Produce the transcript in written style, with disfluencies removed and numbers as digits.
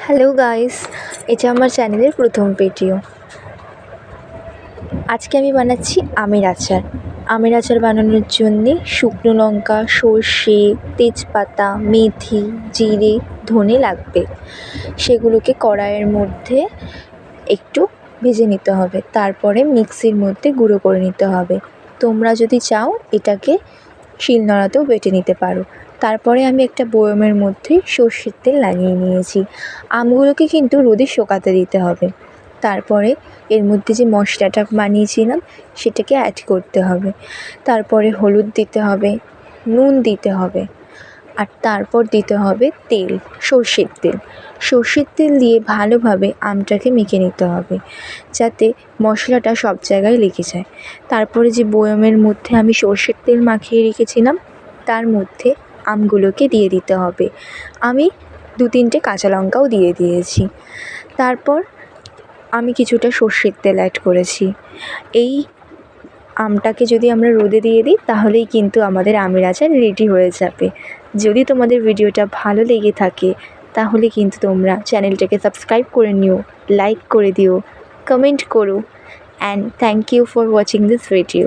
Hello guys, এটা আমার চ্যানেলের প্রথম ভিডিও। আজকে আমি বানাচ্ছি আমের আচার। আমের আচার বানানোর জন্যে শুকনো লঙ্কা, সর্ষে, তেজপাতা, মেথি, জিরে, ধনে লাগবে। সেগুলোকে কড়াইয়ের মধ্যে একটু ভেজে নিতে হবে, তারপরে মিক্সির মধ্যে গুঁড়ো করে নিতে হবে। তোমরা যদি চাও এটাকে শিলনোড়াতেও বেটে নিতে পারো। তারপরে আমি একটা বয়মের মধ্যে সর্ষের তেল লাগিয়ে নিয়েছি। আমগুলোকে কিন্তু রোদে শুকাতে দিতে হবে। তারপরে এর মধ্যে যে মশলাটা বানিয়েছিলাম সেটাকে অ্যাড করতে হবে। তারপরে হলুদ দিতে হবে, নুন দিতে হবে, আর তারপর দিতে হবে তেল, সর্ষের তেল। সর্ষের তেল দিয়ে ভালোভাবে আমটাকে মেখে নিতে হবে যাতে মশলাটা সব জায়গায় লেগে যায়। তারপরে যে বয়মের মধ্যে আমি সর্ষের তেল মাখিয়ে রেখেছিলাম তার মধ্যে আমগুলোকে দিয়ে দিতে হবে। আমি 2-3টে কাঁচা লঙ্কাও দিয়ে দিয়েছি। তারপর আমি কিছুটা সর্ষের তেল অ্যাড করেছি। এই আমটাকে যদি আমরা রোদে দিয়ে দিই তাহলেই কিন্তু আমাদের আমের আচার রেডি হয়ে যাবে। যদি তোমাদের ভিডিওটা ভালো লেগে থাকে তাহলে কিন্তু তোমরা চ্যানেলটাকে সাবস্ক্রাইব করে নিও, লাইক করে দিও, কমেন্ট করো, and thank you for watching this video.